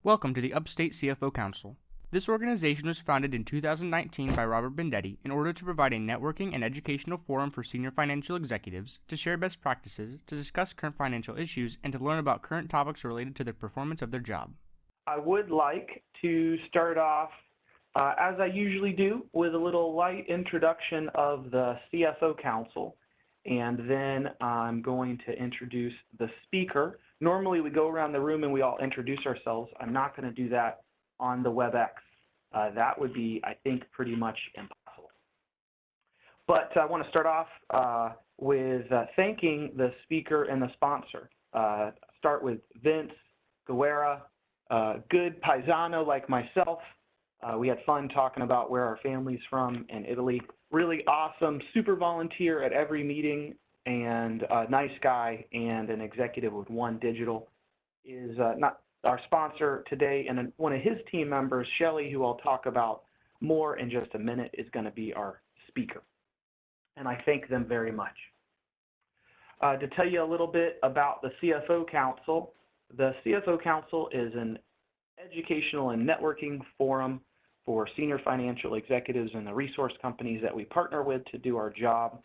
Welcome to the Upstate CFO Council. This organization was founded in 2019 by Robert Bendetti in order to provide a networking and educational forum for senior financial executives to share best practices, to discuss current financial issues, and to learn about current topics related to the performance of their job. I would like to start off, as I usually do, with a little light introduction of the CFO Council, and then I'm going to introduce the speaker. Normally we go around the room and we all introduce ourselves. I'm not going to do that on the WebEx. That would be, I think, pretty much impossible. But I want to start off with thanking the speaker and the sponsor. Start with Vince Guerra, good paisano like myself. We had fun talking about where our family's from in Italy. Really awesome, super volunteer at every meeting, and a nice guy, and an executive with OneDigital. Is not our sponsor today, and one of his team members, Shelly, who I'll talk about more in just a minute, is going to be our speaker. And I thank them very much. To tell you a little bit about the CFO Council, the CFO Council is an educational and networking forum for senior financial executives and the resource companies that we partner with to do our job.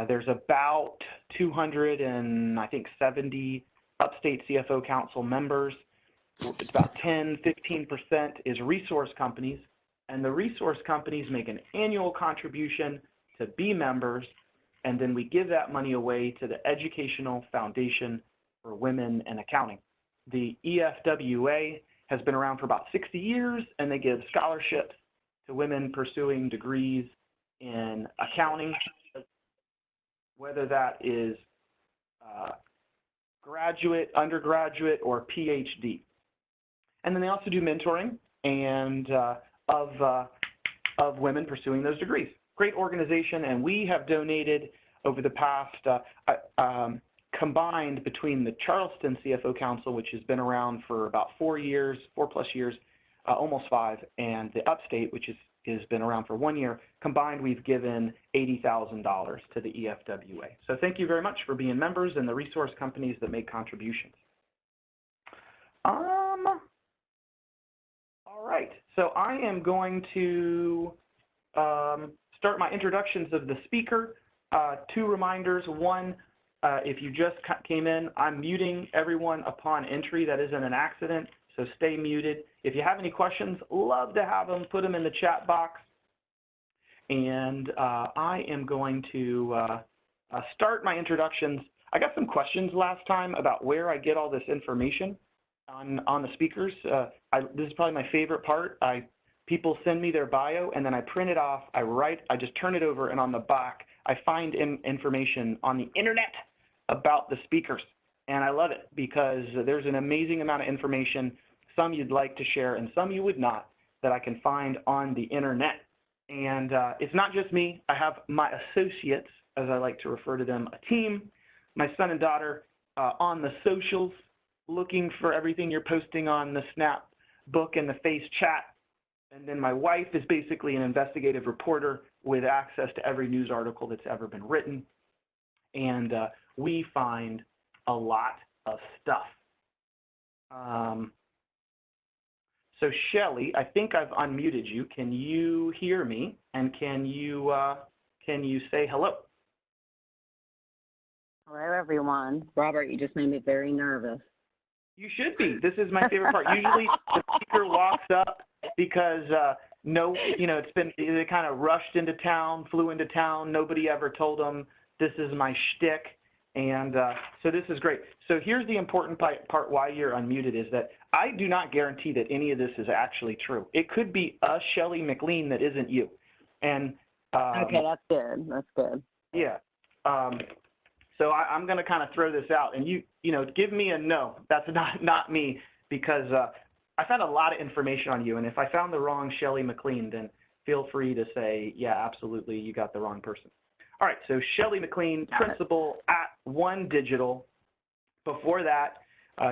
There's about 270 Upstate CFO Council members. It's about 10–15% is resource companies, and the resource companies make an annual contribution to be members, and then we give that money away to the Educational Foundation for Women in Accounting. The EFWA has been around for about 60 years, and they give scholarships to women pursuing degrees in accounting, whether that is graduate, undergraduate, or PhD. And then they also do mentoring and of women pursuing those degrees. Great organization, and we have donated over the past, combined between the Charleston CFO Council, which has been around for about 4 years, 4+ years, almost 5, and the Upstate, which has been around for 1 year, combined we've given $80,000 to the EFWA. So thank you very much for being members and the resource companies that make contributions. All right, so I am going to start my introductions of the speaker. 2 reminders. One, if you just came in, I'm muting everyone upon entry. That isn't an accident, so stay muted. If you have any questions, love to have them. Put them in the chat box. And I am going to start my introductions. I got some questions last time about where I get all this information on the speakers. This is probably my favorite part. People send me their bio, and then I print it off. I just turn it over, and on the back, I find information on the internet about the speakers. And I love it because there's an amazing amount of information, some you'd like to share and some you would not, that I can find on the internet. And it's not just me. I have my associates, as I like to refer to them, a team, my son and daughter on the socials, looking for everything you're posting on the Snap book and the Face chat. And then my wife is basically an investigative reporter with access to every news article that's ever been written. And we find a lot of stuff. So Shelly, I think I've unmuted you. Can you hear me? And can you say hello? Hello, everyone. Robert, you just made me very nervous. You should be. This is my favorite part. Usually the speaker walks up because they kind of rushed into town, flew into town. Nobody ever told them this is my shtick. And so this is great. So here's the important part why you're unmuted is that I do not guarantee that any of this is actually true. It could be a Shelly Mclean that isn't you. And okay, that's good. That's good. Yeah. So I'm going to kind of throw this out, and you give me a no. That's not me, because I found a lot of information on you, and if I found the wrong Shelly Mclean, then feel free to say, yeah, absolutely, you got the wrong person. All right, so Shelly Mclean, principal at OneDigital. Before that,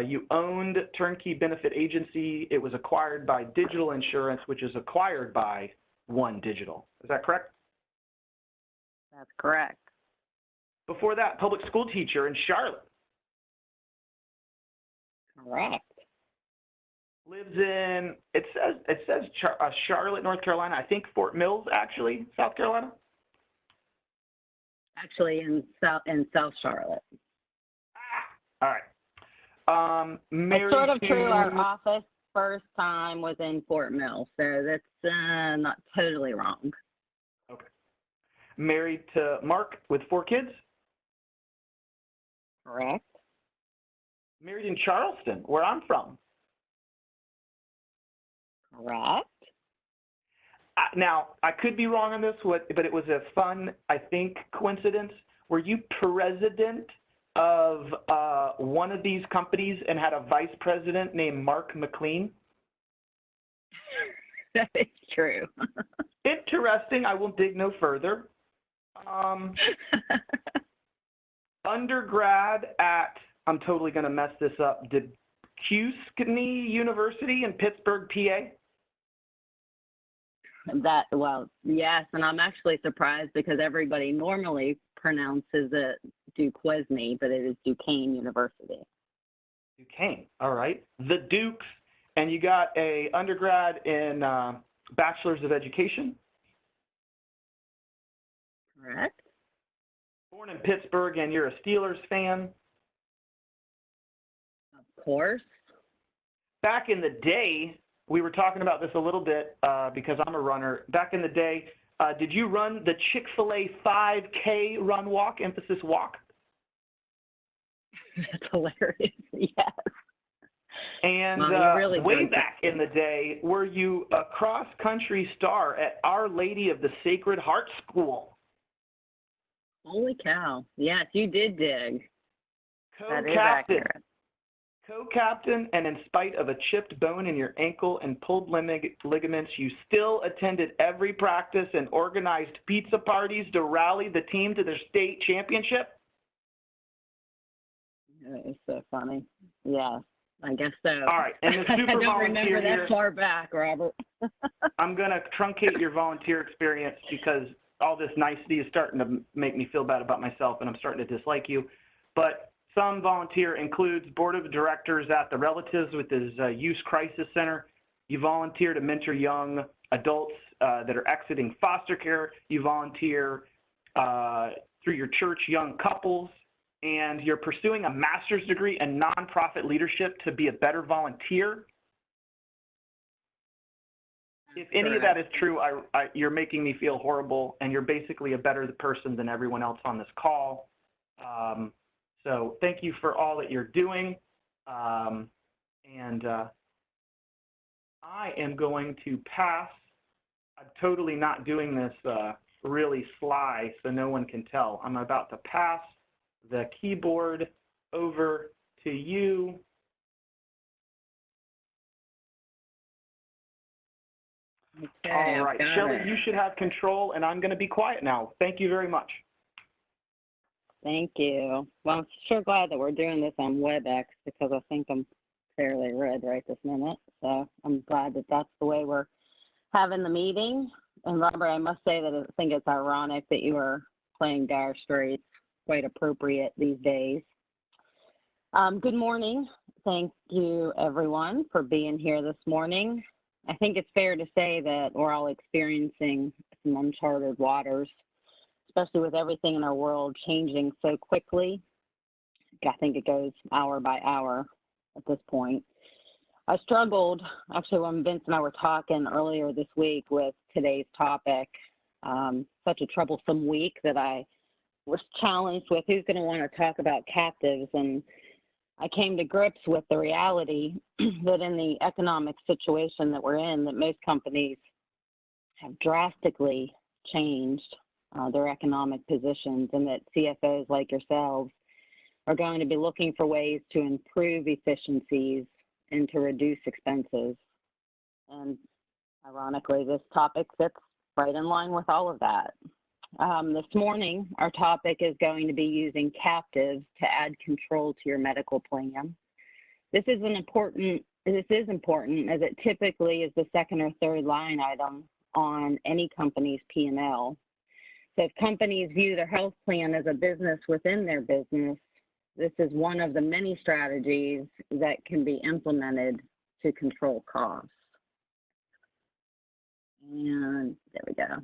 you owned Turnkey Benefit Agency. It was acquired by Digital Insurance, which is acquired by OneDigital. Is that correct? That's correct. Before that, public school teacher in Charlotte. Correct. Lives in, it says Charlotte, North Carolina. I think Fort Mills, actually, South Carolina. Actually, in South Charlotte. All right. Married It's sort of to, true. Our office first time was in Fort Mill, so that's not totally wrong. Okay. Married to Mark with 4 kids. Correct. Married in Charleston, where I'm from. Correct. Now, I could be wrong on this, but it was a fun, I think, coincidence. Were you president of one of these companies and had a vice president named Mark Mclean? That is true. Interesting. I will dig no further. Undergrad at, I'm totally going to mess this up, Duquesne University in Pittsburgh, PA? Well, yes, and I'm actually surprised because everybody normally pronounces it Duquesne, but it is Duquesne University. Duquesne, all right. The Dukes, and you got a undergrad in Bachelor's of Education? Correct. Born in Pittsburgh, and you're a Steelers fan? Of course. Back in the day, we were talking about this a little bit because I'm a runner. Back in the day, did you run the Chick-fil-A 5K run walk, emphasis walk? That's hilarious, yes. And really way back in the day, were you a cross-country star at Our Lady of the Sacred Heart School? Holy cow. Yes, you did dig. That is Co-captain. accurate. Co-captain, and in spite of a chipped bone in your ankle and pulled ligaments, you still attended every practice and organized pizza parties to rally the team to their state championship? That is so funny. Yeah, I guess so. All right, and the super I don't volunteer remember that here, far back, Robert. I'm going to truncate your volunteer experience because all this nicety is starting to make me feel bad about myself, and I'm starting to dislike you. But some volunteer includes board of directors at the Relatives with his Youth Crisis Center. You volunteer to mentor young adults that are exiting foster care. You volunteer through your church, young couples, and you're pursuing a master's degree in nonprofit leadership to be a better volunteer. If any of that is true, you're making me feel horrible, and you're basically a better person than everyone else on this call. So thank you for all that you're doing. I am going to pass. I'm totally not doing this really sly so no one can tell. I'm about to pass the keyboard over to you. Okay, All right, Shelly, it. you should have control, and I'm going to be quiet now. Thank you very much. Thank you. Well, I'm sure glad that we're doing this on WebEx because I think I'm fairly red right this minute. So I'm glad that that's the way we're having the meeting. And Robert, I must say that I think it's ironic that you are playing Dire Straits, quite appropriate these days. Good morning. Thank you, everyone, for being here this morning. I think it's fair to say that we're all experiencing some uncharted waters, especially with everything in our world changing so quickly. I think it goes hour by hour at this point. I struggled, actually, when Vince and I were talking earlier this week with today's topic, such a troublesome week that I was challenged with who's going to want to talk about captives. And I came to grips with the reality that in the economic situation that we're in, that most companies have drastically changed their economic positions, and that CFOs like yourselves are going to be looking for ways to improve efficiencies and to reduce expenses. And ironically, this topic fits right in line with all of that. This morning, our topic is going to be using captives to add control to your medical plan. This is important as it typically is the second or third line item on any company's P&L. So if companies view their health plan as a business within their business, this is one of the many strategies that can be implemented to control costs. And there we go.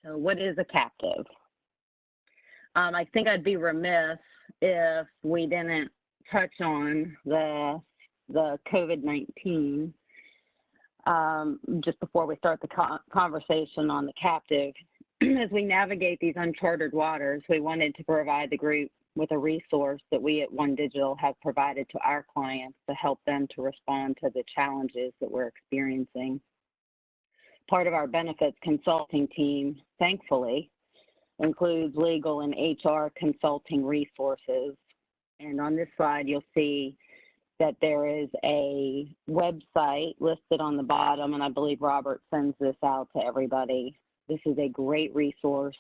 So what is a captive? I think I'd be remiss if we didn't touch on the COVID-19 just before we start the conversation on the captive. As we navigate these uncharted waters, we wanted to provide the group with a resource that we at OneDigital have provided to our clients to help them to respond to the challenges that we're experiencing. Part of our benefits consulting team, thankfully, includes legal and HR consulting resources. And on this slide, you'll see that there is a website listed on the bottom, and I believe Robert sends this out to everybody. This is a great resource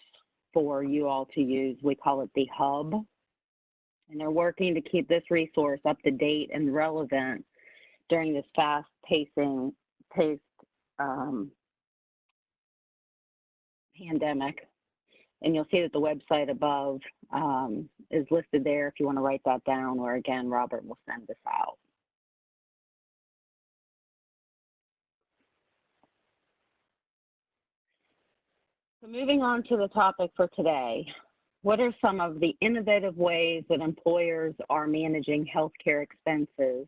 for you all to use. We call it the Hub. And they're working to keep this resource up to date and relevant during this fast-paced pandemic. And you'll see that the website above is listed there if you want to write that down, or again, Robert will send this out. So moving on to the topic for today, what are some of the innovative ways that employers are managing healthcare expenses,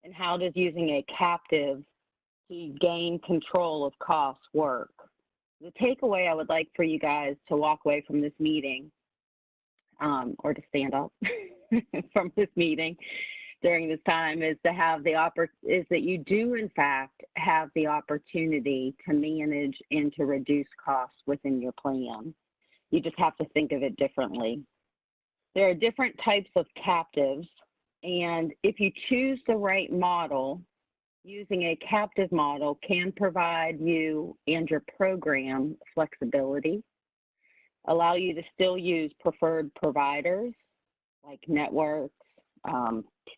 and how does using a captive to gain control of costs work? The takeaway I would like for you guys to walk away from this meeting, or to stand up from this meeting during this time, is to have is that you do in fact have the opportunity to manage and to reduce costs within your plan. You just have to think of it differently. There are different types of captives, and if you choose the right model, using a captive model can provide you and your program flexibility, allow you to still use preferred providers like networks,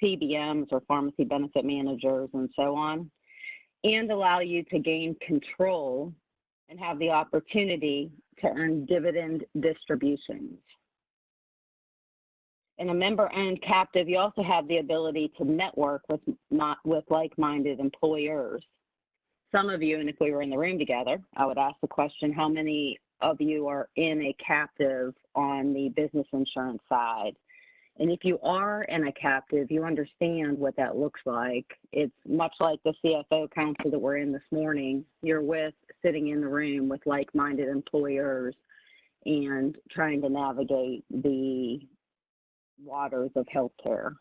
PBMs or pharmacy benefit managers, and so on, and allow you to gain control and have the opportunity to earn dividend distributions. In a member-owned captive, you also have the ability to network with like-minded employers. Some of you, and if we were in the room together, I would ask the question, how many of you are in a captive on the business insurance side? And if you are in a captive, you understand what that looks like. It's much like the CFO Council that we're in this morning. You're sitting in the room with like-minded employers and trying to navigate the waters of healthcare.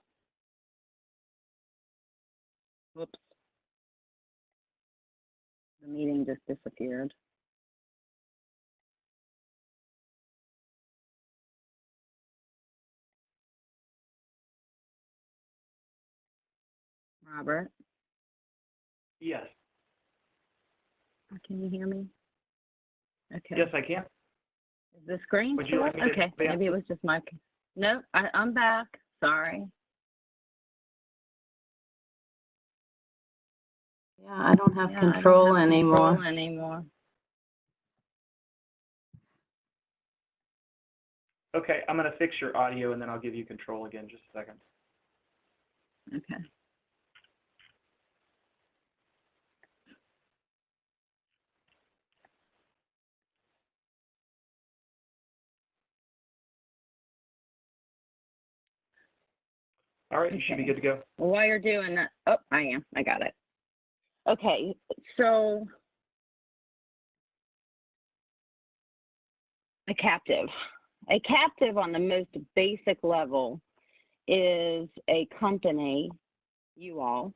Whoops. The meeting just disappeared. Robert? Yes. Can you hear me? Okay. Yes, I can. Is the screen Would you still like up? me to Okay, maybe it was just my, no, I'm back, sorry. Yeah, I don't have control anymore. Okay, I'm going to fix your audio and then I'll give you control again. Just a second. Okay. All right, you should be good to go. Well, while you're doing that, oh, I got it. Okay, so a captive on the most basic level is a company, you all,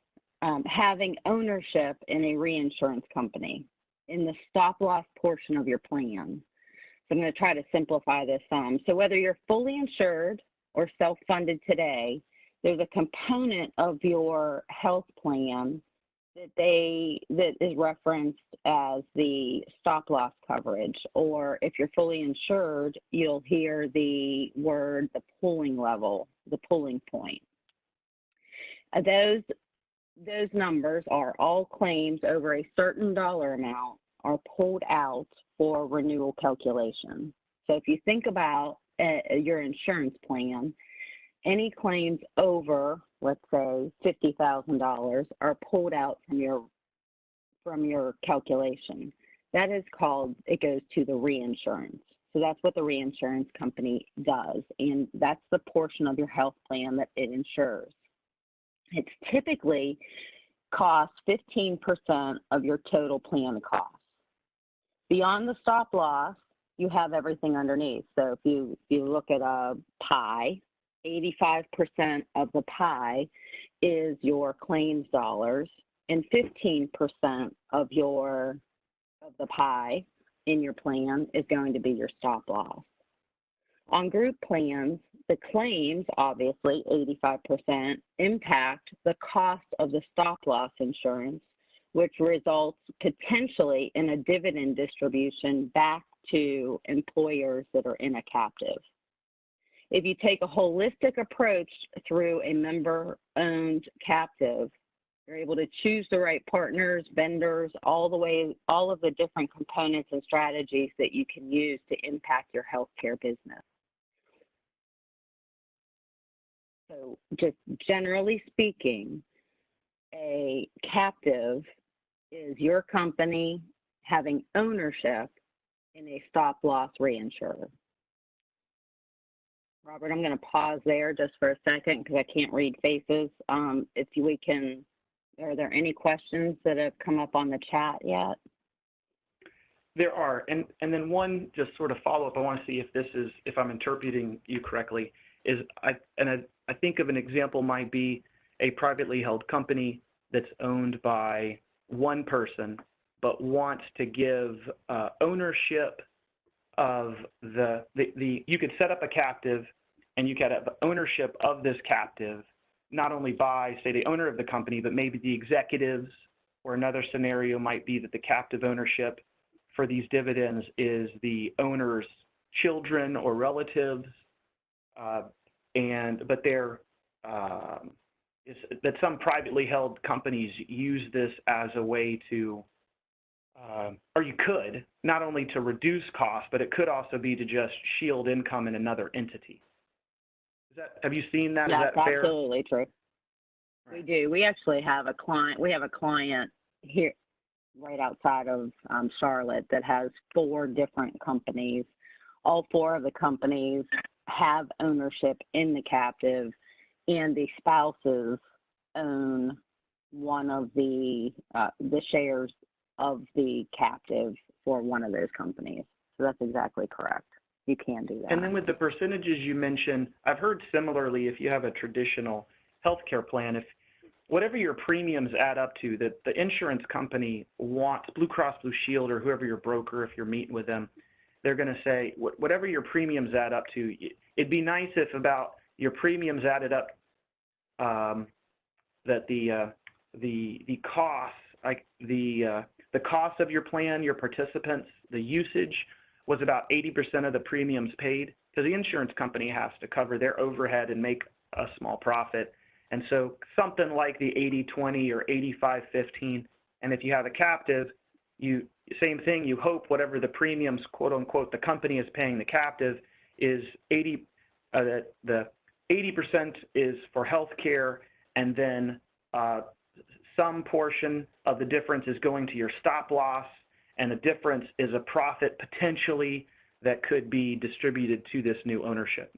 having ownership in a reinsurance company in the stop-loss portion of your plan. So I'm going to try to simplify this some. So whether you're fully insured or self-funded today, there's a component of your health plan that is referenced as the stop-loss coverage, or if you're fully insured, you'll hear the word the pooling level, the pooling point. Those numbers are all claims over a certain dollar amount are pulled out for renewal calculation. So if you think about your insurance plan, any claims over let's say $50,000, are pulled out from your calculation. That is called, it goes to the reinsurance. So that's what the reinsurance company does, and that's the portion of your health plan that it insures. It's typically costs 15% of your total plan cost. Beyond the stop loss, you have everything underneath. So if you look at a pie, 85% of the pie is your claims dollars, and 15% of the pie in your plan is going to be your stop loss. On group plans, the claims, obviously, 85%, impact the cost of the stop loss insurance, which results potentially in a dividend distribution back to employers that are in a captive. If you take a holistic approach through a member-owned captive, you're able to choose the right partners, vendors, all of the different components and strategies that you can use to impact your healthcare business. So just generally speaking, a captive is your company having ownership in a stop-loss reinsurer. Robert, I'm going to pause there just for a second because I can't read faces. If we can, are there any questions that have come up on the chat yet? There are, and then one just sort of follow-up. I want to see if I'm interpreting you correctly. I think of an example might be a privately held company that's owned by one person, but wants to give ownership of you could set up a captive, and you could have ownership of this captive, not only by, say, the owner of the company, but maybe the executives, or another scenario might be that the captive ownership for these dividends is the owner's children or relatives, that some privately held companies use this as a way to, or you could, not only to reduce costs, but it could also be to just shield income in another entity. Have you seen that? Yeah, is that fair? Absolutely true. Right. We do. We actually have a client. We have a client here right outside of Charlotte that has 4 different companies. All 4 of the companies have ownership in the captive, and the spouses own one of the shares of the captive for one of those companies. So that's exactly correct. You can do that. And then with the percentages you mentioned, I've heard similarly, if you have a traditional healthcare plan, if whatever your premiums add up to, that the insurance company wants, Blue Cross Blue Shield or whoever your broker, if you're meeting with them, they're going to say, whatever your premiums add up to, it'd be nice if about your premiums added up, that the costs, like the cost of your plan, your participants, the usage was about 80% of the premiums paid, because the insurance company has to cover their overhead and make a small profit. And so something like the 80-20 or 85-15, and if you have a captive, same thing, you hope whatever the premiums, quote unquote, the company is paying the captive is the 80% is for health care, and then some portion of the difference is going to your stop loss, and the difference is a profit potentially that could be distributed to this new ownership.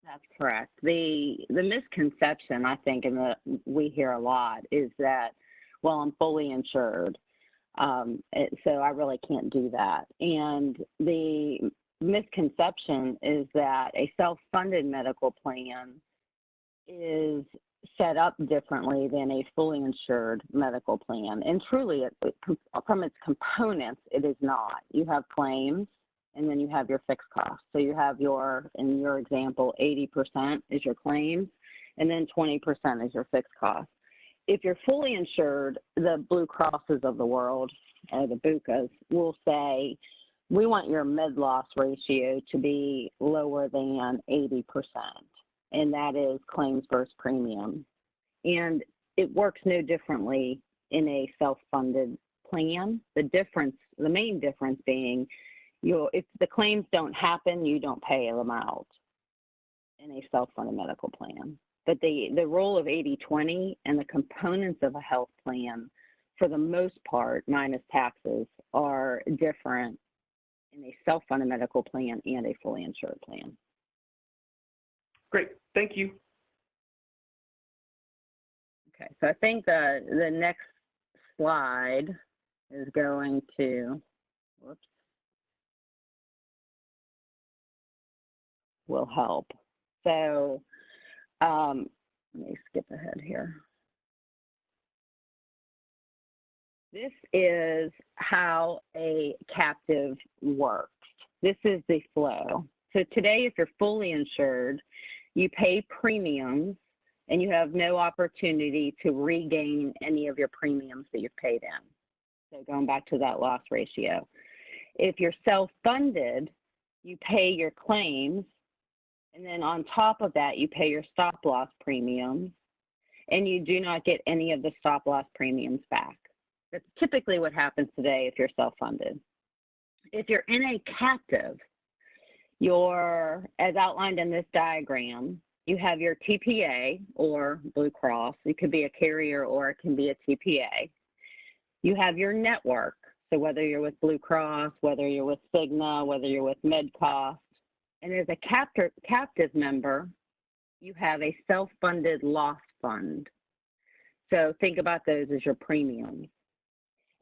That's correct. The misconception, I think, and we hear a lot, is that, well, I'm fully insured, so I really can't do that. And the misconception is that a self-funded medical plan is set up differently than a fully insured medical plan. And truly, from its components, it is not. You have claims, and then you have your fixed costs. So you have in your example, 80% is your claims, and then 20% is your fixed costs. If you're fully insured, the Blue Crosses of the world, or the BUCAs, will say, we want your med-loss ratio to be lower than 80%. And that is claims versus premium. And it works no differently in a self-funded plan. The main difference being, if the claims don't happen, you don't pay them out. in a self-funded medical plan. But the role of 80/20 and the components of a health plan, for the most part, minus taxes, are different in a self-funded medical plan and a fully insured plan. Great, thank you. Okay, so I think the next slide is going to, whoops, will help. So let me skip ahead here. This is how a captive works. This is the flow. So today, if you're fully insured, you pay premiums and you have no opportunity to regain any of your premiums that you've paid in. So going back to that loss ratio. If you're self-funded, you pay your claims, and then on top of that, you pay your stop loss premiums, and you do not get any of the stop loss premiums back. That's typically what happens today if you're self-funded. If you're in a captive, you're, as outlined in this diagram, you have your TPA or Blue Cross. It could be a carrier or it can be a TPA. You have your network. So whether you're with Blue Cross, whether you're with Cigna, whether you're with MedCost, and as a captive member, you have a self-funded loss fund. So think about those as your premiums.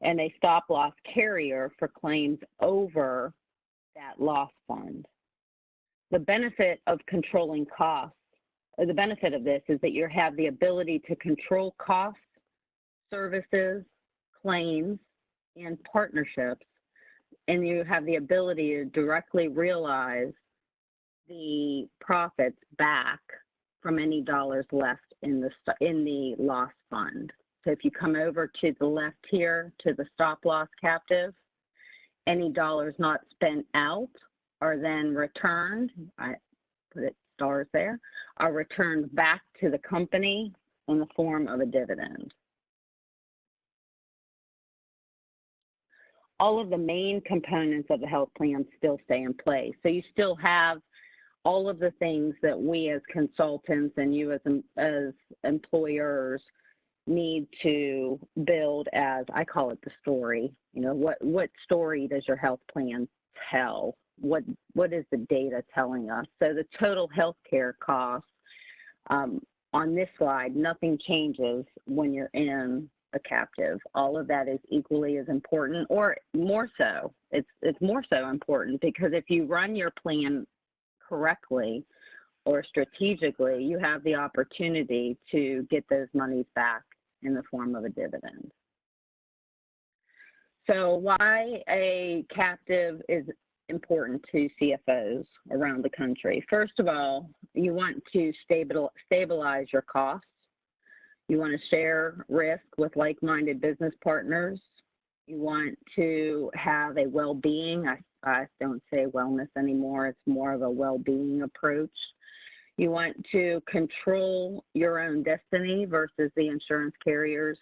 And a stop loss carrier for claims over that loss fund. The benefit of controlling costs, or the benefit of this is that you have the ability to control costs, services, claims, and partnerships, and you have the ability to directly realize the profits back from any dollars left in the loss fund. So if you come over to the left here to the stop loss captive, any dollars not spent out are then returned, I put it stars there, are returned back to the company in the form of a dividend. All of the main components of the health plan still stay in place. So you still have all of the things that we as consultants and you as employers need to build, as I call it, the story. You know, what story does your health plan tell? What is the data telling us? So the total health care costs on this slide, nothing changes when you're in a captive. All of that is equally as important, or more so. It's more so important because if you run your plan correctly or strategically, you have the opportunity to get those monies back in the form of a dividend. So why a captive is important to CFOs around the country. First of all, you want to stabilize your costs. You want to share risk with like-minded business partners. You want to have a well-being. I don't say wellness anymore. It's more of a well-being approach. You want to control your own destiny versus the insurance carriers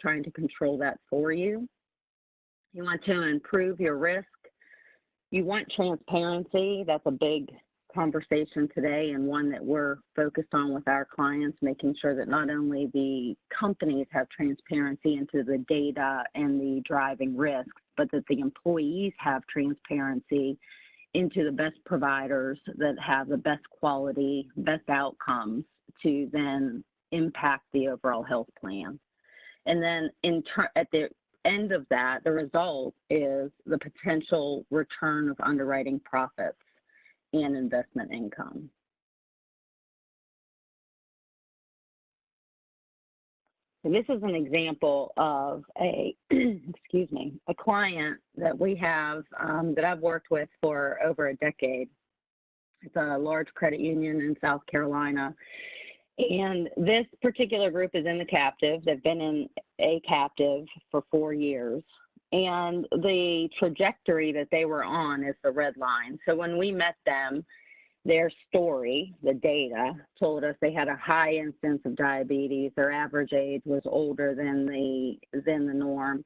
trying to control that for you. You want to improve your risk. You want transparency. That's a big conversation today and one that we're focused on with our clients, making sure that not only the companies have transparency into the data and the driving risks, but that the employees have transparency into the best providers that have the best quality, best outcomes to then impact the overall health plan. And then at the end of that, the result is the potential return of underwriting profits and investment income. So this is an example of a, excuse me, a client that we have that I've worked with for over a decade. It's a large credit union in South Carolina. And this particular group is in the captive. They've been in a captive for 4 years. And the trajectory that they were on is the red line. So when we met them, their story, the data, told us they had a high incidence of diabetes. Their average age was older than the norm.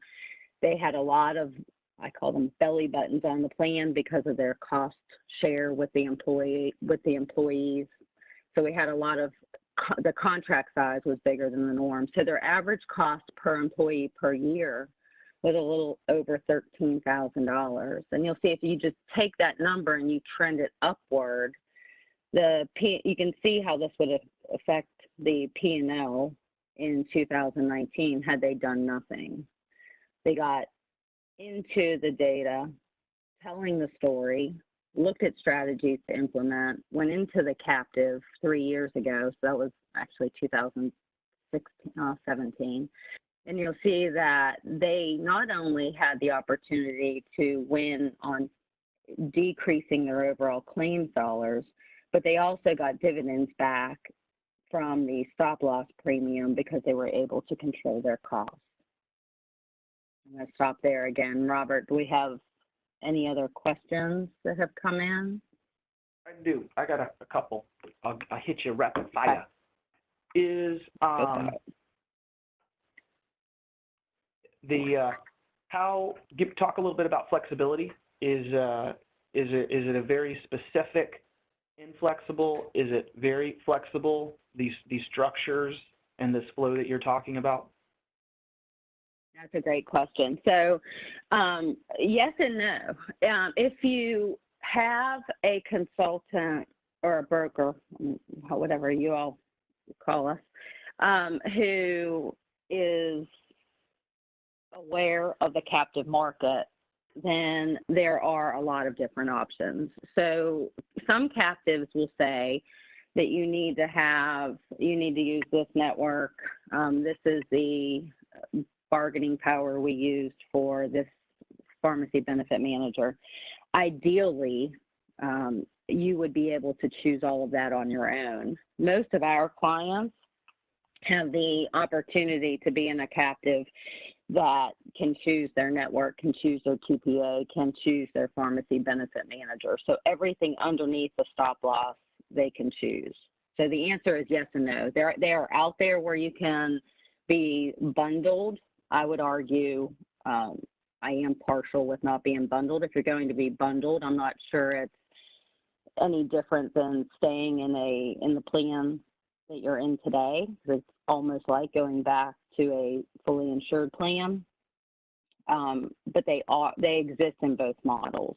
They had a lot of, I call them belly buttons on the plan because of their cost share with the employees. So we had a lot of, the contract size was bigger than the norm. So their average cost per employee per year was a little over $13,000. And you'll see if you just take that number and you trend it upward, you can see how this would affect the P&L in 2019 had they done nothing. They got into the data, telling the story, looked at strategies to implement, went into the captive 3 years ago, so that was actually 2017. And you'll see that they not only had the opportunity to win on decreasing their overall claims dollars, but they also got dividends back from the stop loss premium because they were able to control their costs. I'm going to stop there again. Robert, do we have any other questions that have come in? I do. I got a couple. I'll hit you rapid fire. Okay. Talk a little bit about flexibility. Is it a very specific inflexible? Is it very flexible? These structures and this flow that you're talking about? That's a great question. So yes and no. If you have a consultant or a broker, whatever you all call us, who is aware of the captive market, then there are a lot of different options. So some captives will say that you need to use this network. This is the bargaining power we used for this pharmacy benefit manager. Ideally, you would be able to choose all of that on your own. Most of our clients have the opportunity to be in a captive that can choose their network, can choose their TPA, can choose their pharmacy benefit manager. So everything underneath the stop loss, they can choose. So the answer is yes and no. They are out there where you can be bundled. I would argue I am partial with not being bundled. If you're going to be bundled, I'm not sure it's any different than staying in the plan that you're in today. It's almost like going back to a fully insured plan, but they exist in both models.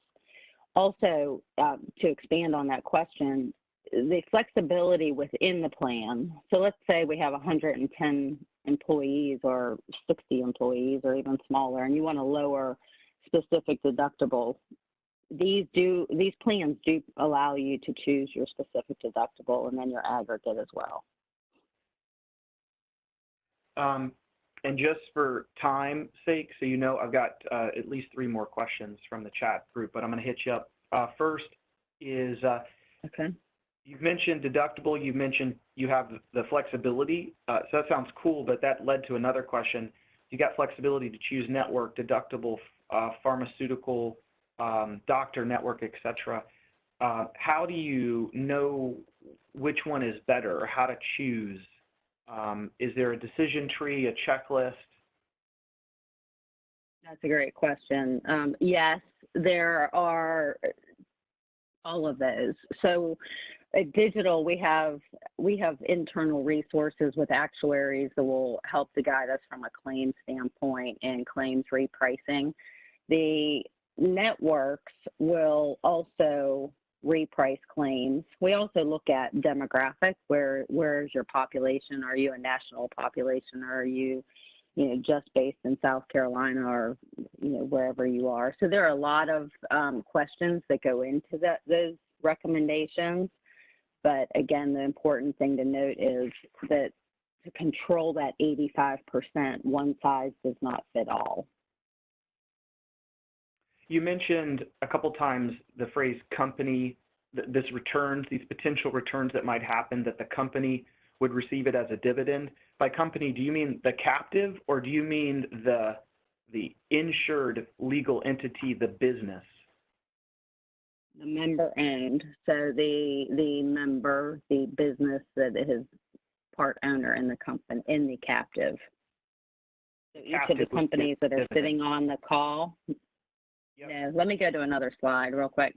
Also, to expand on that question, the flexibility within the plan. So let's say we have 110 employees or 60 employees or even smaller, and you want to lower specific deductible. These plans do allow you to choose your specific deductible and then your aggregate as well. And just for time's sake, so you know, I've got at least 3 more questions from the chat group, but I'm going to hit you up. First is, okay. You've mentioned deductible. You've mentioned you have the flexibility. So that sounds cool, but that led to another question. You got flexibility to choose network, deductible, pharmaceutical, doctor network, etc. How do you know which one is better or how to choose? Is there a decision tree, a checklist? That's a great question. Yes, there are all of those. So at Digital, we have internal resources with actuaries that will help to guide us from a claims standpoint and claims repricing. The networks will also reprice claims. We also look at demographics. Where is your population? Are you a national population, or are you just based in South Carolina, or wherever you are? So there are a lot of questions that go into those recommendations. But again, the important thing to note is that to control that 85%, one size does not fit all. You mentioned a couple times the phrase company, these potential returns that might happen, that the company would receive it as a dividend. By company, do you mean the captive, or do you mean the insured legal entity, the business? The member owned, so the member, the business that is part owner in the company, in the captive. So each of the companies that are sitting on the call. Yep. Yeah, let me go to another slide real quick.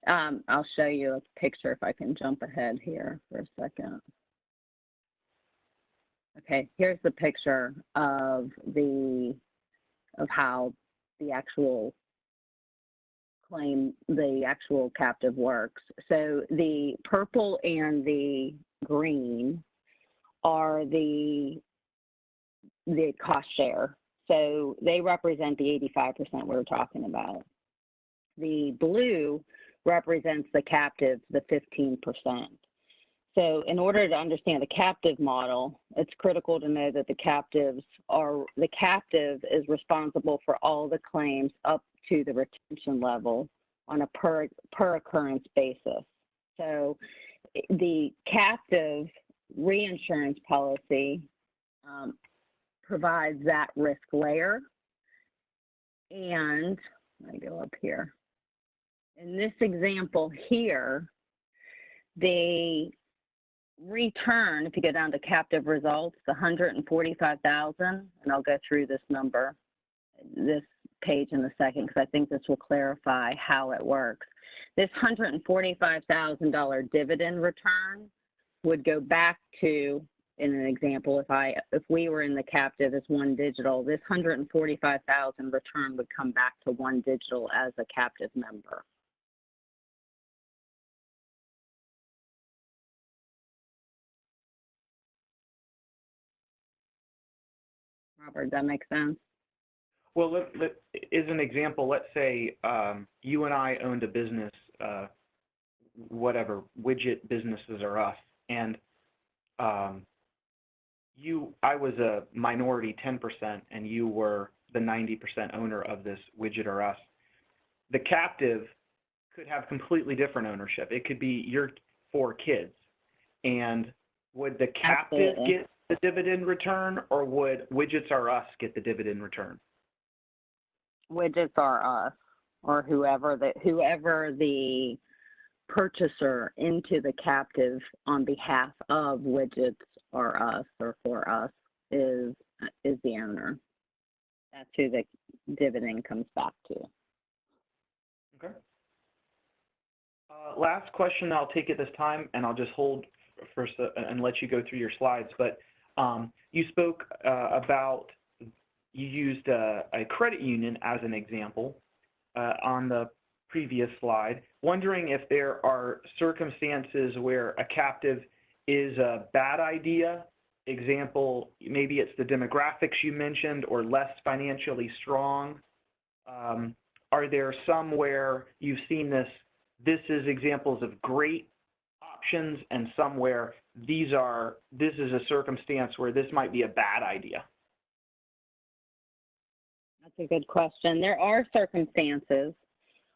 I'll show you a picture if I can jump ahead here for a second. Okay, here's the picture of how the actual claim, the actual captive works. So the purple and the green are the cost share. So they represent the 85% we were talking about. The blue represents the captive, the 15%. So in order to understand the captive model, it's critical to know that the captive is responsible for all the claims up to the retention level on a per occurrence basis. So the captive reinsurance policy provides that risk layer. And let me go up here. In this example here, the return, if you go down to captive results, the 145,000, and I'll go through this number, this page in a second, because I think this will clarify how it works. This $145,000 dividend return would go back to, in an example, if we were in the captive as OneDigital, this $145,000 return would come back to OneDigital as a captive member. Robert, does that make sense? Well, as an example, let's say you and I owned a business, whatever, widget businesses are us, and I was a minority 10% and you were the 90% owner of this widget or us. The captive could have completely different ownership. It could be your 4 kids. And would the captive get the dividend return, or would widgets are us get the dividend return? Widgets are us, or whoever the purchaser into the captive on behalf of widgets or us or for us is the owner. That's who the dividend comes back to. Okay. Last question I'll take at this time, and I'll just hold first and let you go through your slides. But you spoke about, you used a credit union as an example on the previous slide, wondering if there are circumstances where a captive is a bad idea. Example, maybe it's the demographics you mentioned or less financially strong. Are there some where you've seen this is examples of great options, and some where this is a circumstance where this might be a bad idea? That's a good question. There are circumstances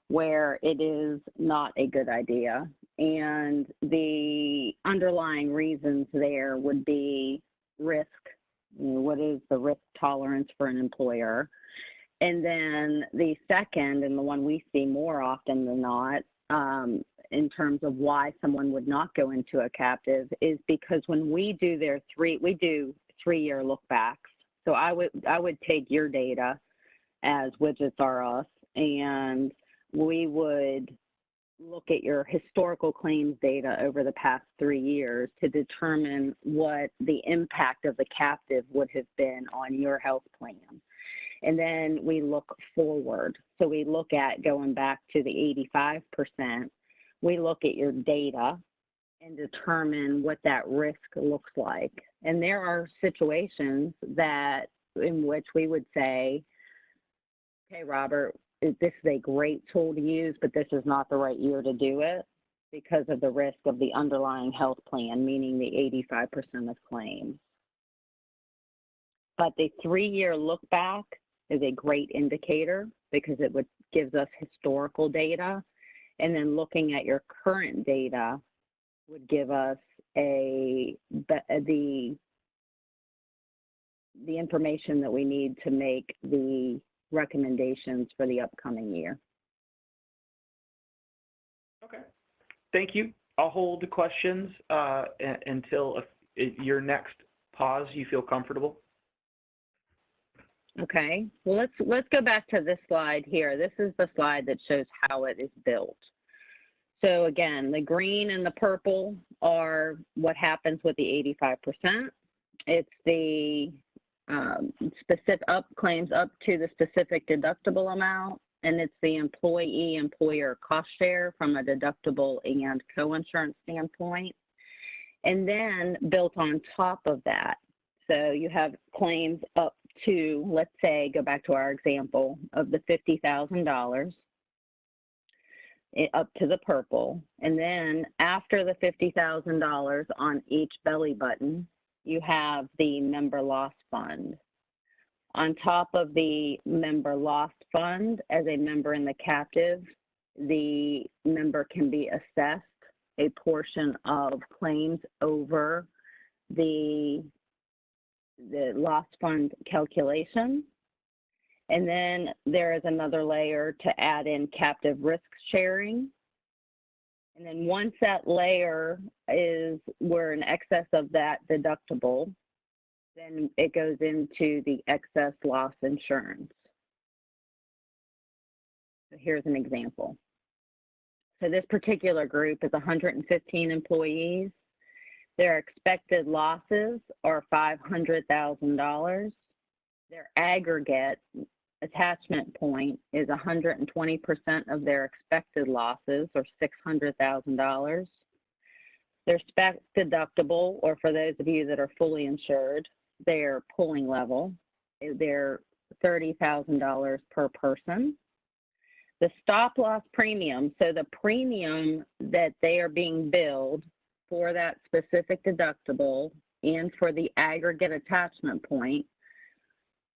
where it is not a good idea, and the underlying reasons there would be risk. What is the risk tolerance for an employer? And then the second, and the one we see more often than not, in terms of why someone would not go into a captive, is because when we do we do 3-year look backs. So I would take your data as widgets are us, and we would look at your historical claims data over the past 3 years to determine what the impact of the captive would have been on your health plan. And then we look forward. So we look at going back to the 85%. We look at your data and determine what that risk looks like. And there are situations in which we would say, okay, Robert, this is a great tool to use, but this is not the right year to do it because of the risk of the underlying health plan, meaning the 85% of claims. But the 3-year look back is a great indicator because it gives us historical data, and then looking at your current data would give us the information that we need to make the recommendations for the upcoming year. Okay, thank you. I'll hold the questions until your next pause you feel comfortable. Okay, well, let's go back to this slide here. This is the slide that shows how it is built. So again, the green and the purple are what happens with the 85%. It's the claims up to the specific deductible amount, and it's the employee-employer cost share from a deductible and coinsurance standpoint. And then built on top of that, so you have claims up to, let's say, go back to our example of the $50,000 up to the purple. And then after the $50,000 on each belly button, you have the member loss fund. On top of the member loss fund, as a member in the captive, the member can be assessed a portion of claims over the loss fund calculation. And then there is another layer to add in captive risk sharing. And then once that layer we're in excess of that deductible, then it goes into the excess loss insurance. So here's an example. So this particular group is 115 employees. Their expected losses are $500,000. Their aggregate attachment point is 120% of their expected losses, or $600,000. Their spec deductible, or for those of you that are fully insured, their pulling level, they're $30,000 per person. The stop loss premium, so the premium that they are being billed for that specific deductible and for the aggregate attachment point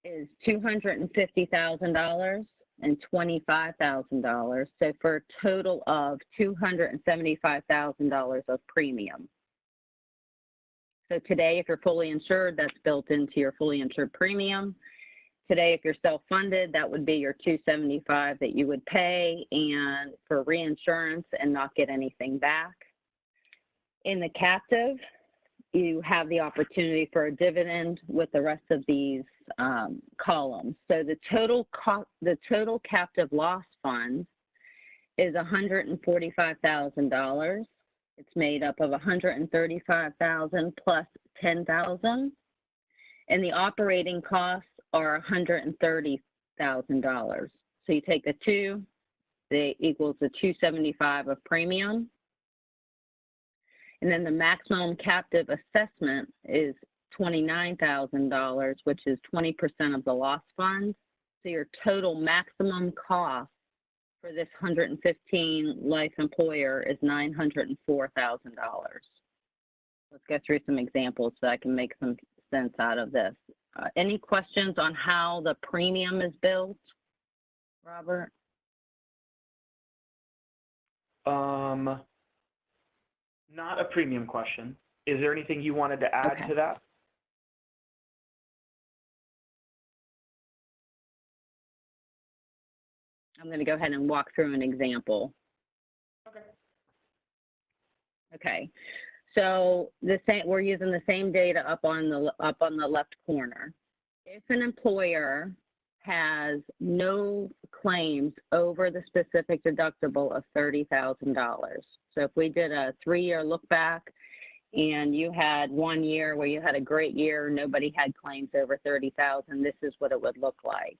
is $250,000 and $25,000, so for a total of $275,000 of premium. So today, if you're fully insured, that's built into your fully insured premium. Today, if you're self-funded, that would be your $275,000 that you would pay, and for reinsurance and not get anything back. In the captive, you have the opportunity for a dividend with the rest of these columns. So the total captive loss fund is $145,000. It's made up of $135,000 plus $10,000, and the operating costs are $130,000. So you take the two, that equals the $275,000 of premium. And then the maximum captive assessment is $29,000, which is 20% of the loss fund. So your total maximum cost for this 115 life employer is $904,000. Let's go through some examples so I can make some sense out of this. Any questions on how the premium is built, Robert? Not a premium question. Is there anything you wanted to add to that? I'm going to go ahead and walk through an example. Okay. So we're using the same data up on the left corner. If an employer has no claims over the specific deductible of $30,000. So if we did a 3-year look back and you had 1 year where you had a great year, nobody had claims over $30,000, this is what it would look like.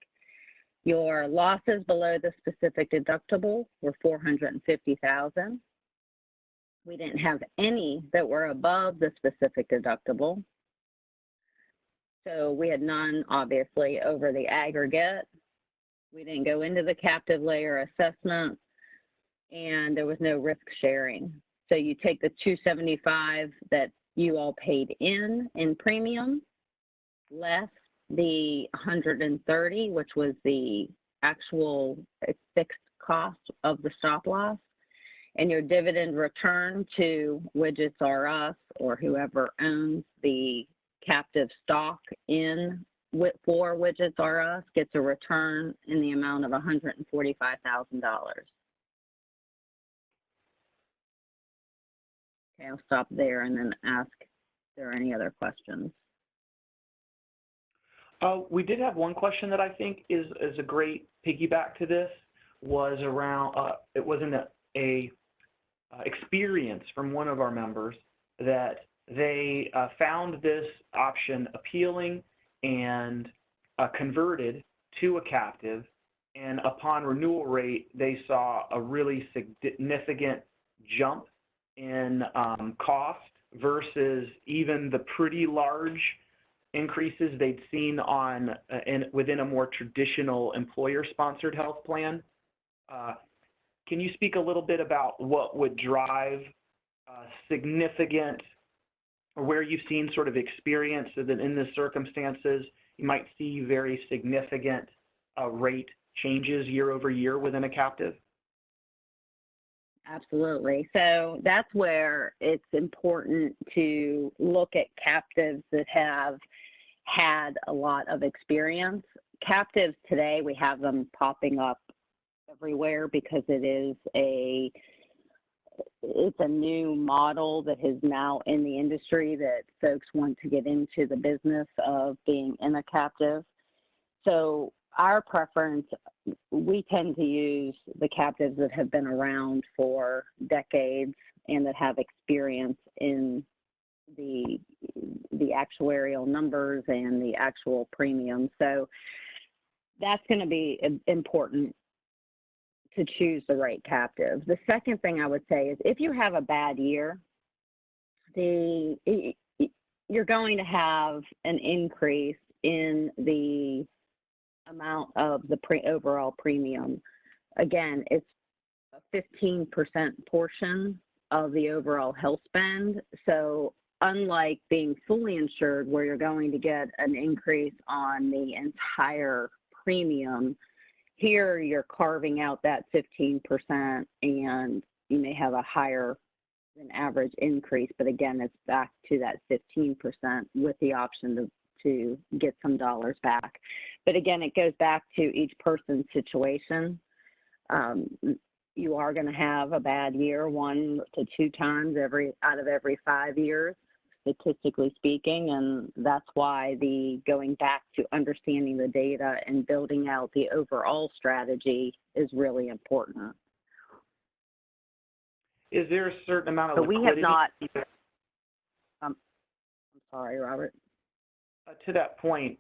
Your losses below the specific deductible were $450,000. We didn't have any that were above the specific deductible. So we had none, obviously, over the aggregate. We didn't go into the captive layer assessment, and there was no risk sharing. So you take the $275,000 that you all paid in premium, less the $130,000, which was the actual fixed cost of the stop loss, and your dividend return to Widgets R Us or whoever owns the captive stock for Widgets R Us gets a return in the amount of $145,000. Okay, I'll stop there and then ask if there are any other questions. We did have one question that I think is a great piggyback to this, was around, it wasn't a experience from one of our members that they found this option appealing and converted to a captive, and upon renewal rate, they saw a really significant jump in cost versus even the pretty large increases they'd seen on within a more traditional employer-sponsored health plan. Can you speak a little bit about what would drive significant, or where you've seen sort of experience so that in the circumstances you might see very significant rate changes year over year within a captive? Absolutely. So that's where it's important to look at captives that have had a lot of experience. Captives today, we have them popping up everywhere because it's a new model that is now in the industry that folks want to get into the business of being in a captive. So our preference, we tend to use the captives that have been around for decades and that have experience in the actuarial numbers and the actual premium. So that's going to be important to choose the right captive. The second thing I would say is if you have a bad year, you're going to have an increase in the amount of the overall premium. Again, it's a 15% portion of the overall health spend. So unlike being fully insured where you're going to get an increase on the entire premium, here you're carving out that 15% and you may have a higher than average increase, but again, it's back to that 15% with the option to get some dollars back. But again, it goes back to each person's situation. You are going to have a bad year 1 to 2 times out of every 5 years, statistically speaking, and that's why the going back to understanding the data and building out the overall strategy is really important. Is there a certain amount of so liquidity? We have not. I'm sorry, Robert. To that point,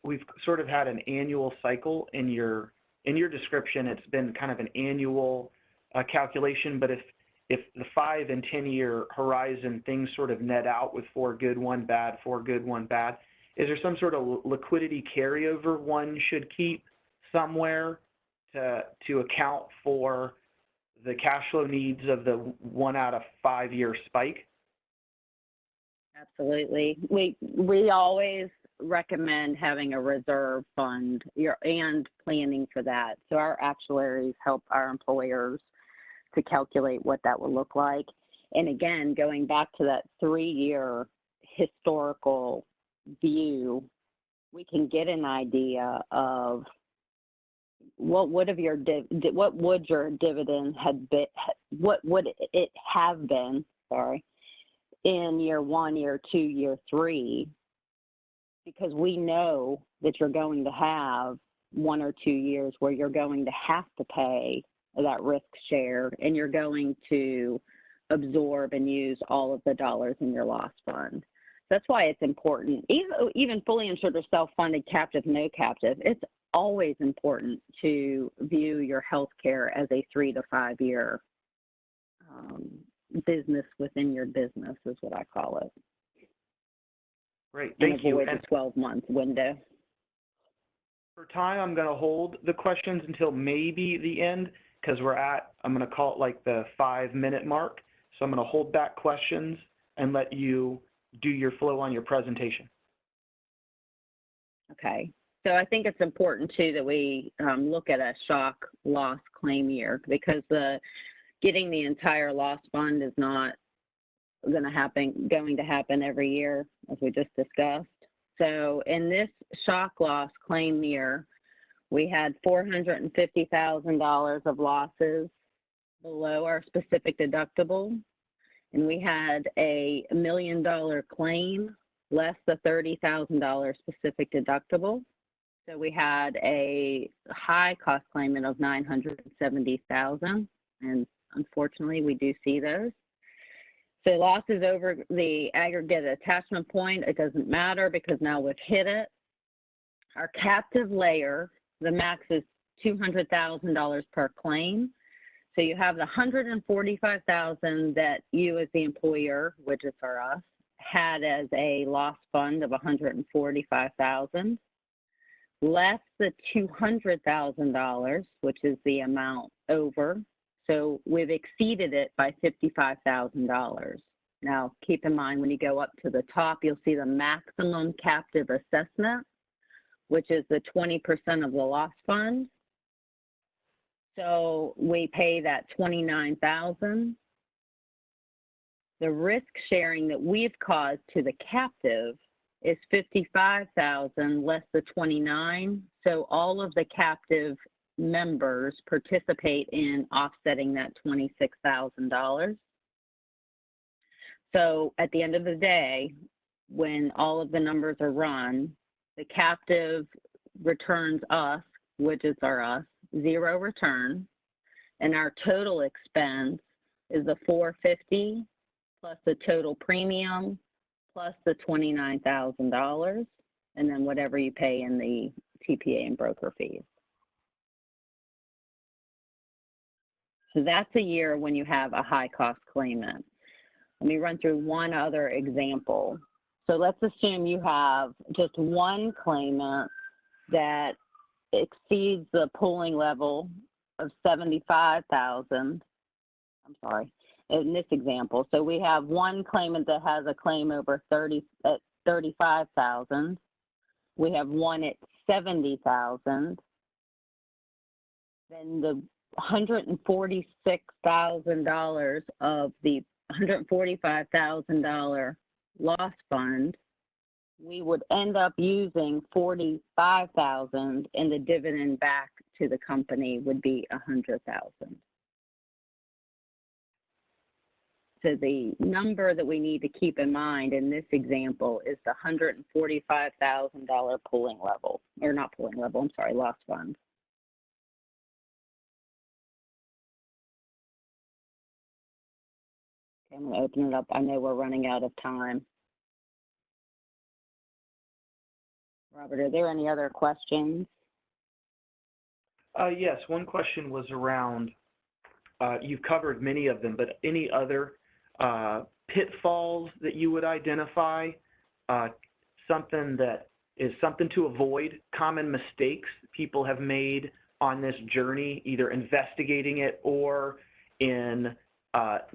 we've sort of had an annual cycle in your description. It's been kind of an annual calculation, but if the 5 and 10 year horizon things sort of net out with 4 good, 1 bad, 4 good, 1 bad, is there some sort of liquidity carryover one should keep somewhere to account for the cash flow needs of the 1 out of 5 year spike? Absolutely. We always recommend having a reserve fund and planning for that. So our actuaries help our employers to calculate what that will look like. And again, going back to that 3-year historical view, we can get an idea of what would your dividend have been, in year 1, year 2, year 3, because we know that you're going to have 1 or 2 years where you're going to have to pay that risk share and you're going to absorb and use all of the dollars in your loss fund. That's why it's important, even fully insured or self-funded, captive, no captive, it's always important to view your health care as a 3 to 5 year business within your business is what I call it. Great, thank you. And avoid a 12-month window. For time, I'm going to hold the questions until maybe the end because I'm going to call it like the 5-minute mark. So I'm going to hold back questions and let you do your flow on your presentation. Okay. So I think it's important too that we look at a shock loss claim year because getting the entire loss fund is not going to happen every year, as we just discussed. So in this shock loss claim year, we had $450,000 of losses below our specific deductible, and we had a $1 million claim less the $30,000 specific deductible. So we had a high cost claimant of $970,000 and Unfortunately, we do see those. So losses over the aggregate attachment point, it doesn't matter because now we've hit it. Our captive layer, the max is $200,000 per claim. So you have the $145,000 that you as the employer, which is for us, had as a loss fund of $145,000, less the $200,000, which is the amount over. So we've exceeded it by $55,000. Now, keep in mind, when you go up to the top, you'll see the maximum captive assessment, which is the 20% of the loss fund. So we pay that $29,000. The risk sharing that we've caused to the captive is $55,000 less the $29,000. So all of the captive members participate in offsetting that $26,000. So at the end of the day, when all of the numbers are run, the captive returns us, widgets are us, 0 return, and our total expense is the $450 plus the total premium plus the $29,000, and then whatever you pay in the TPA and broker fees. So that's a year when you have a high cost claimant. Let me run through one other example. So let's assume you have just one claimant that exceeds the pooling level of 75,000. I'm sorry, in this example. So we have one claimant that has a claim over 35,000. We have one at 70,000. Then the $146,000 of the $145,000 loss fund, we would end up using $45,000, and the dividend back to the company would be $100,000. So the number that we need to keep in mind in this example is the $145,000 pooling level, or not pooling level, I'm sorry, loss fund. Okay, I'm going to open it up. I know we're running out of time. Robert, are there any other questions? Yes, one question was around, you've covered many of them, but any other pitfalls that you would identify, something that is something to avoid, common mistakes people have made on this journey, either investigating it or in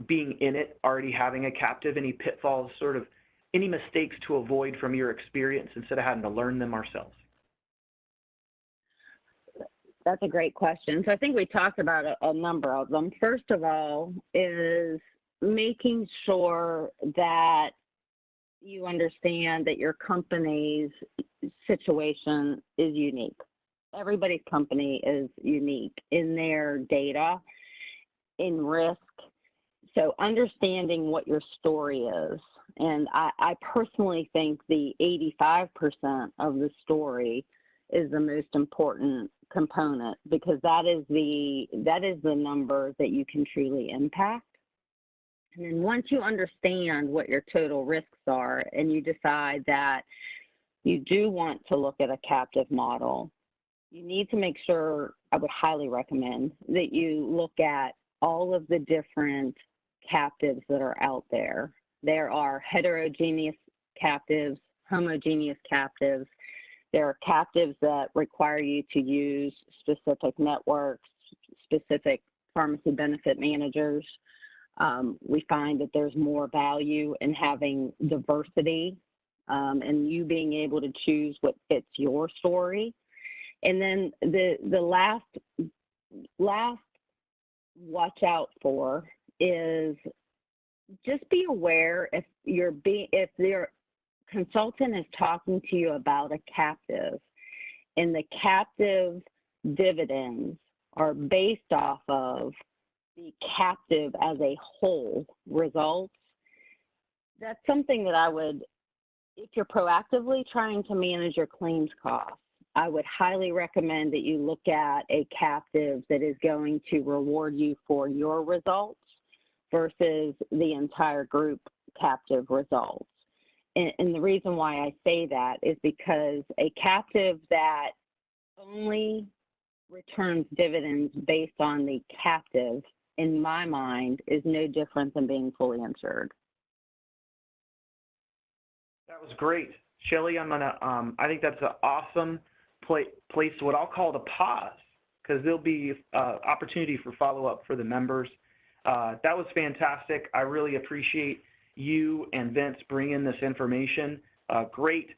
being in it, already having a captive, any pitfalls, sort of any mistakes to avoid from your experience instead of having to learn them ourselves? That's a great question. So I think we talked about a number of them. First of all is making sure that you understand that your company's situation is unique. Everybody's company is unique in their data, in risk. So understanding what your story is. And I personally think the 85% of the story is the most important component, because that is the number that you can truly impact. And then once you understand what your total risks are and you decide that you do want to look at a captive model, you need to make sure, I would highly recommend that you look at all of the different captives that are out there. There are heterogeneous captives, homogeneous captives. There are captives that require you to use specific networks, specific pharmacy benefit managers. We find that there's more value in having diversity and you being able to choose what fits your story. And then the last watch out for is just be aware if your consultant is talking to you about a captive and the captive dividends are based off of the captive as a whole results, that's something that I would, if you're proactively trying to manage your claims costs I would highly recommend that you look at a captive that is going to reward you for your results versus the entire group captive results. And the reason why I say that is because a captive that only returns dividends based on the captive, in my mind, is no different than being fully insured. That was great. Shelly, I think that's an awesome place, what I'll call the pause, because there'll be opportunity for follow-up for the members. That was fantastic. I really appreciate you and Vince bringing this information. Great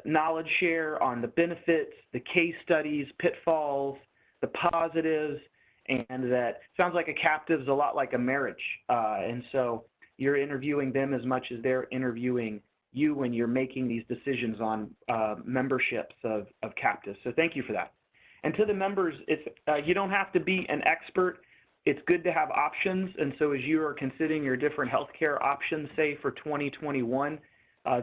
knowledge share on the benefits, the case studies, pitfalls, the positives, and that sounds like a captive is a lot like a marriage. And so you're interviewing them as much as they're interviewing you when you're making these decisions on memberships of captives. So thank you for that. And to the members, you don't have to be an expert. It's good to have options. And so as you are considering your different healthcare options, say for 2021,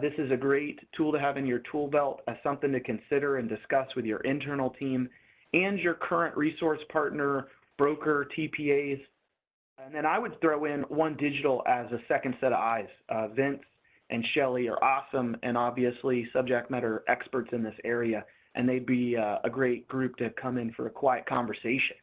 this is a great tool to have in your tool belt as something to consider and discuss with your internal team and your current resource partner, broker, TPAs. And then I would throw in OneDigital as a second set of eyes. Vince and Shelly are awesome and obviously subject matter experts in this area, and they'd be a great group to come in for a quiet conversation.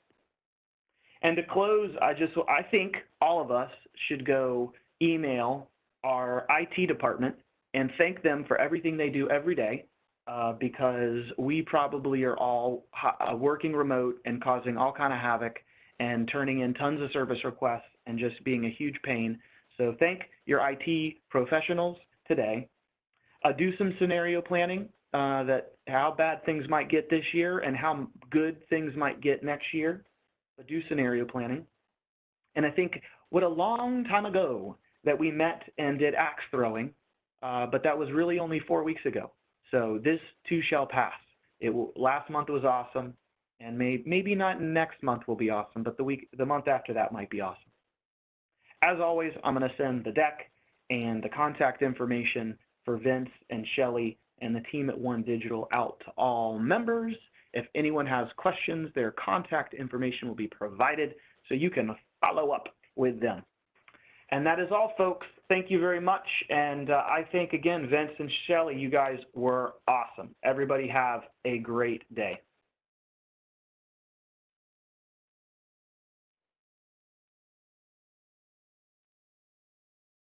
And to close, I think all of us should go email our IT department and thank them for everything they do every day, because we probably are all working remote and causing all kind of havoc and turning in tons of service requests and just being a huge pain. So thank your IT professionals today. Do some scenario planning, that how bad things might get this year and how good things might get next year. But do scenario planning. And I think what a long time ago that we met and did axe throwing, but that was really only 4 weeks ago. So this too shall pass. Last month was awesome, and maybe not next month will be awesome, but the month after that might be awesome. As always, I'm going to send the deck and the contact information for Vince and Shelly and the team at OneDigital out to all members. If anyone has questions, their contact information will be provided so you can follow up with them. And that is all, folks. Thank you very much. And I think, again, Vince and Shelly, you guys were awesome. Everybody have a great day.